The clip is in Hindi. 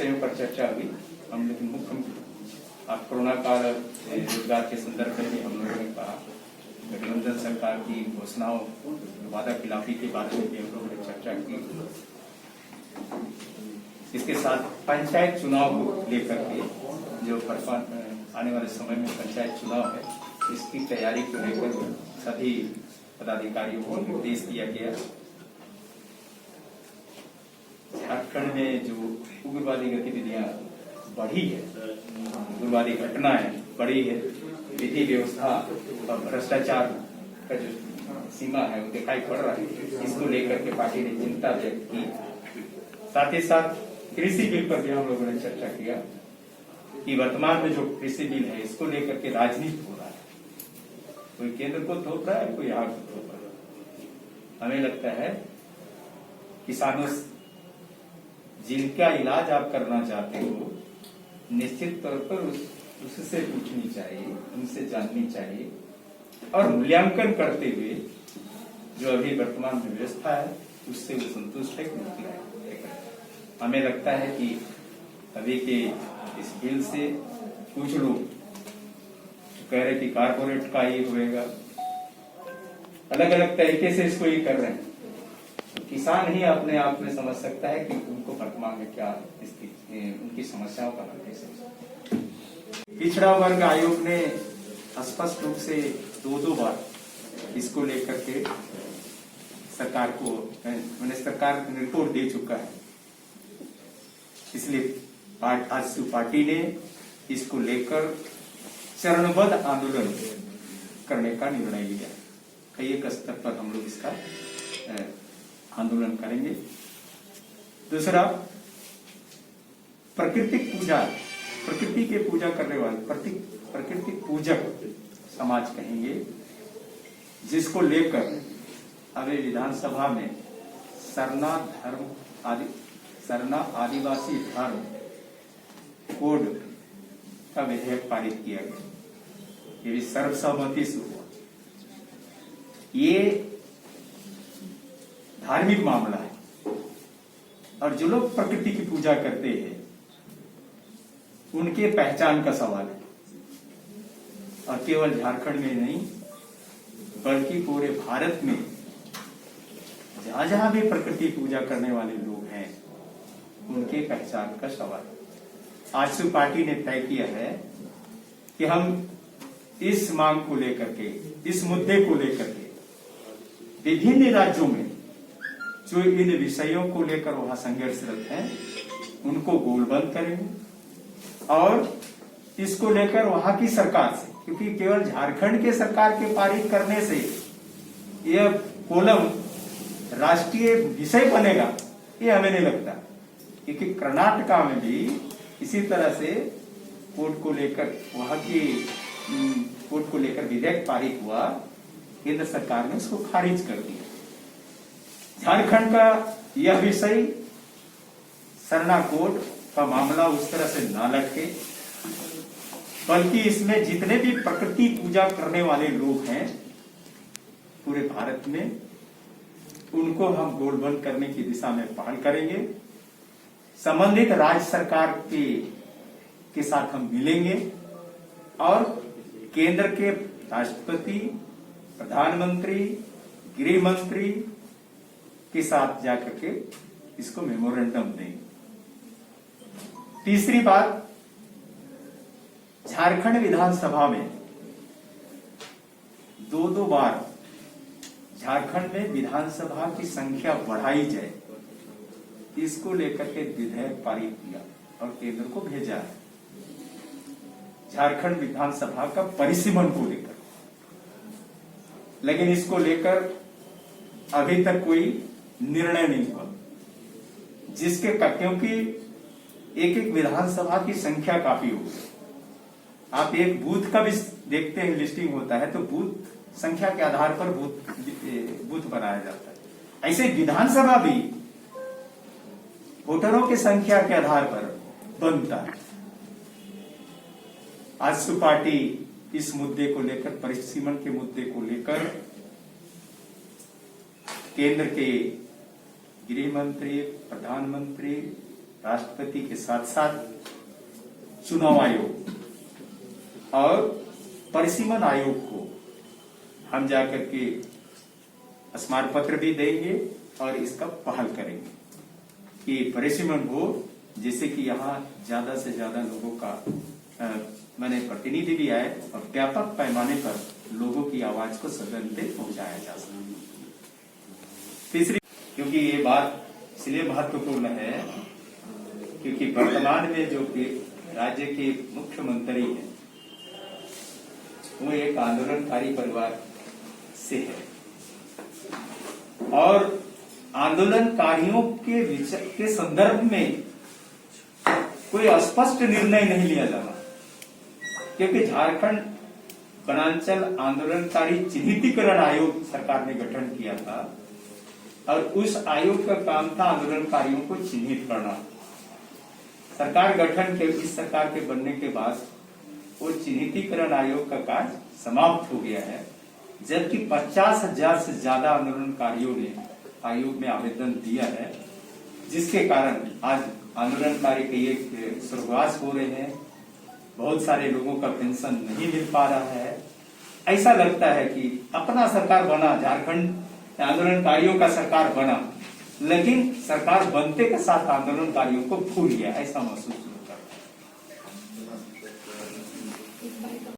विषयों पर चर्चा हुई। हम लेकिन मुख्य आप कोरोना काल रोजगार के संदर्भ में भी हम लोगों ने कहा, गठबंधन सरकार की घोषणाओं वादा खिलाफी के बारे में भी हम लोगों ने चर्चा की। इसके साथ पंचायत चुनाव को लेकर के जो आने वाले समय में पंचायत चुनाव है, इसकी तैयारी को लेकर सभी पदाधिकारियों को निर्देश दिया गया। झारखंड में जो उग्रवादी गतिविधियां बढ़ी है, उग्रवादी घटनाएं बढ़ी है, विधि व्यवस्था और भ्रष्टाचार का जो सीमा है वो दिखाई पड़ रहा है। इसको लेकर के पार्टी ने चिंता व्यक्त की। साथ ही साथ कृषि बिल पर भी हम लोगों ने चर्चा किया कि वर्तमान में जो कृषि बिल है, इसको लेकर के राजनीति हो रहा है। कोई केंद्र को थोप रहा है, कोई यहाँ को थोप रहा है। हमें लगता है किसानों जिनका इलाज आप करना चाहते हो, निश्चित तौर पर उससे पूछनी चाहिए, उनसे जाननी चाहिए और मूल्यांकन करते हुए जो अभी वर्तमान में व्यवस्था है उससे वो संतुष्ट है कि नहीं। हमें लगता है कि अभी के इस बिल से कुछ लोग कह रहे कि कारपोरेट का ही होएगा, अलग अलग तरीके से इसको ये कर रहे हैं। तो किसान ही अपने आप में समझ सकता है कि उनको वर्तमान में क्या स्थिति, उनकी समस्याओं का हल कैसे। पिछड़ा वर्ग आयोग ने स्पष्ट रूप से दो बार इसको लेकर के सरकार को सरकार रिपोर्ट दे चुका है। इसलिए आजसू पार्टी ने इसको लेकर चरणबद्ध आंदोलन करने का निर्णय लिया। कई एक स्तर पर हम लोग इसका आंदोलन करेंगे। दूसरा, प्राकृतिक पूजा, प्रकृति के पूजा करने वाले प्राकृतिक पूजक समाज कहेंगे, जिसको लेकर अभी विधानसभा में सरना आदिवासी धर्म कोड का विधेयक पारित किया गया। ये भी सर्वसम्मति से हुआ। ये धार्मिक मामला है और जो लोग प्रकृति की पूजा करते हैं उनके पहचान का सवाल है। और केवल झारखंड में नहीं बल्कि पूरे भारत में जहां जहां भी प्रकृति पूजा करने वाले लोग हैं उनके पहचान का सवाल है। आजसू पार्टी ने तय किया है कि हम इस मांग को लेकर के, इस मुद्दे को लेकर के विभिन्न राज्यों में जो इन विषयों को लेकर वहां संघर्षरत हैं उनको गोलबंद करेंगे और इसको लेकर वहां की सरकार से, क्योंकि केवल झारखंड के सरकार के पारित करने से यह कोलम राष्ट्रीय विषय बनेगा, ये हमें नहीं लगता। क्योंकि कर्नाटका में भी इसी तरह से कोर्ट को लेकर वहां की कोर्ट को लेकर विधेयक पारित हुआ, केंद्र सरकार ने इसको खारिज कर दिया। झारखंड का यह विषय सरना कोड का मामला उस तरह से ना लटके, बल्कि इसमें जितने भी प्रकृति पूजा करने वाले लोग हैं पूरे भारत में, उनको हम गोलबंद करने की दिशा में पहल करेंगे। संबंधित राज्य सरकार के साथ हम मिलेंगे और केंद्र के राष्ट्रपति, प्रधानमंत्री, गृह मंत्री के साथ जाकर के इसको मेमोरेंडम देंगे। तीसरी बात, झारखंड विधानसभा में दो बार झारखंड में विधानसभा की संख्या बढ़ाई जाए, इसको लेकर के विधेयक पारित किया और केंद्र को भेजा है। झारखंड विधानसभा का परिसीमन को लेकर, लेकिन इसको लेकर अभी तक कोई निर्णय नहीं हुआ, क्योंकि एक एक विधानसभा की संख्या काफी होगी। आप एक बूथ का भी देखते हैं, लिस्टिंग होता है तो बूथ संख्या के आधार पर बूथ बनाया जाता है। ऐसे विधानसभा भी वोटरों की संख्या के आधार पर बनता है। आजसू पार्टी इस मुद्दे को लेकर, परिसीमन के मुद्दे को लेकर केंद्र के गृह मंत्री, प्रधानमंत्री, राष्ट्रपति के साथ साथ चुनाव आयोग और परिसीमन आयोग को हम जाकर के स्मारक पत्र भी देंगे और इसका पहल करेंगे कि परिसीमन हो, जिससे कि यहाँ ज्यादा से ज्यादा लोगों का माने प्रतिनिधि भी आए और व्यापक पैमाने पर लोगों की आवाज को सदन पे पहुंचाया जा सके। तीसरी, क्योंकि ये बात इसलिए महत्वपूर्ण है क्योंकि वर्तमान में जो कि राज्य के मुख्यमंत्री हैं वो एक आंदोलनकारी परिवार से है और आंदोलनकारियों के संदर्भ में कोई स्पष्ट निर्णय नहीं लिया जाना, क्योंकि झारखंड वनांचल आंदोलनकारी चिन्हितीकरण आयोग सरकार ने गठन किया था और उस आयोग का काम था आंदोलनकारियों को चिन्हित करना। सरकार गठन के इस सरकार के बनने के बाद वो चिन्हितीकरण आयोग का कार्य समाप्त हो गया है, जबकि 50,000 से ज्यादा आंदोलनकारियों ने आयोग में आवेदन दिया है, जिसके कारण आज आंदोलनकारी के ये स्वर्गवास हो रहे हैं। बहुत सारे लोगों का पेंशन नहीं मिल पा रहा है। ऐसा लगता है कि अपना सरकार बना, झारखंड आंदोलनकारियों का सरकार बना, लेकिन सरकार बनते के साथ आंदोलनकारियों को भूल गया, ऐसा महसूस